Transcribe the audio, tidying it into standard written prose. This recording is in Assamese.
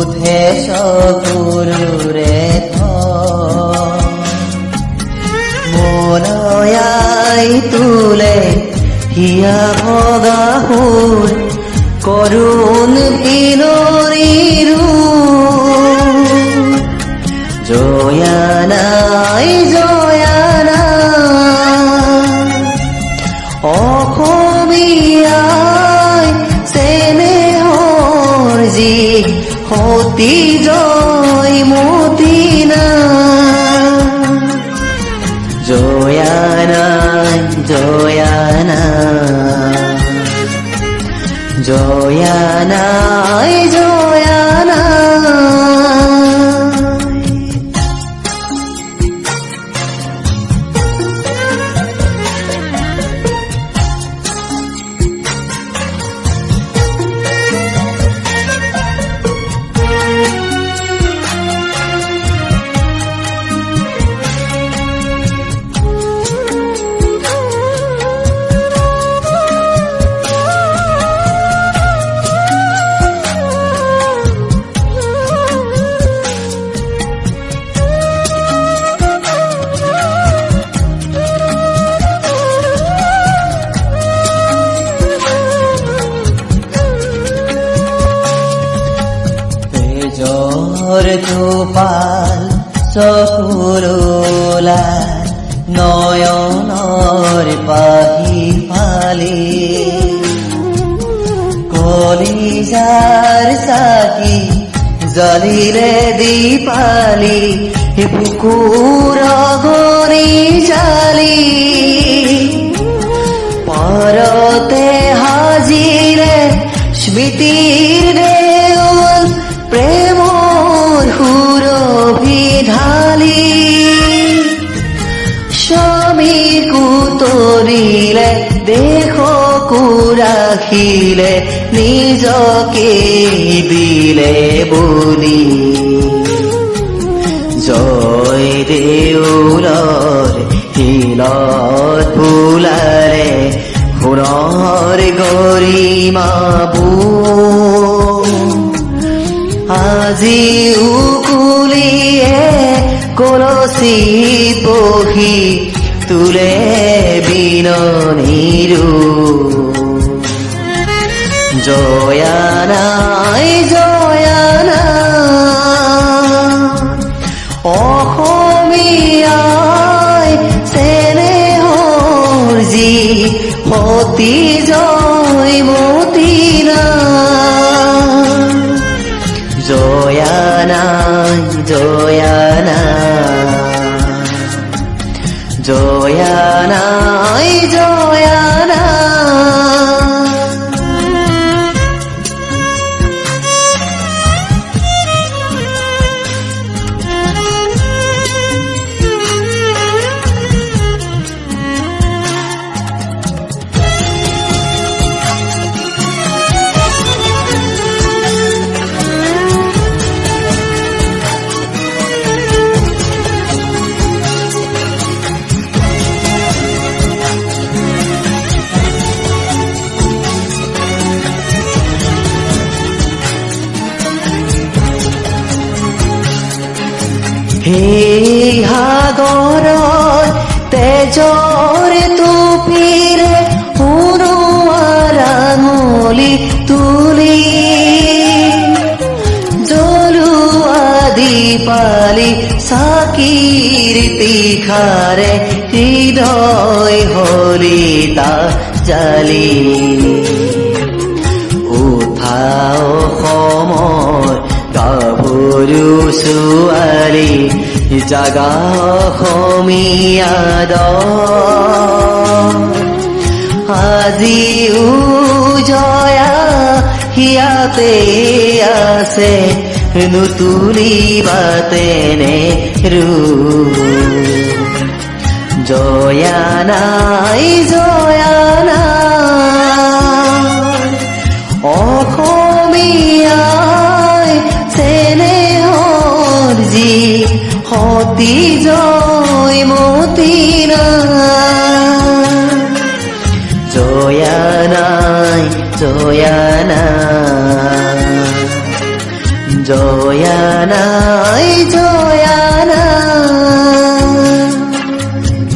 উঠে চকুৰে মনয়াই তোলে হিয়া ভগা সুৰ কৰুণ বিনৰিৰু জয়ানাই জয়ানা অসমীয়াই চেনেহৰ যি সতী জয়মতীনা জয়ানাই জয়ানা জয়ানাই জয়ানাই তোপাল চকুৰোলাই নয়নৰ পাহি ফালি কলিজাৰ চাকি জ্বলিলে দীপালি বুকুৰ গৰি জালি পৰতে হাজিৰে স্মৃতিৰ দেউল প্ৰেমৰ সুৰভি ঢালি স্বামীৰ কুতৰিলে দেশকো ৰাখিলে নিজকে দিলে বলি জয় দেউলৰ শিলত বোলাৰে সোণৰ গৰিমা আজি উকুলিয়ে কলচীত বহি তোলে বিননিৰো জয়ানাই জয়ানা অসমীয়াই চেনেহৰ যি সতী জয়মতীনা জয়ানাই জয়ানা জয়ানাই জয়ানা এই সাগৰত তেজৰ টুপিৰে সোণোৱাৰ আঙুলি তুলি জ্বলোৱা দীপালি চাকিৰ তীখাৰে হৃদয় হলিতা জালি উঠা অসমৰ গাভৰু ছোৱালী জাগা অসমীয়া আজিও জয়া হিয়াতে আছে নুতুলিবা তেনে জয়ানাই জয়ানা অসমীয়াই চেনেহৰ যি সতী জয়মতীনা জয়ানাই জয়ানা জয়া নাই জয়া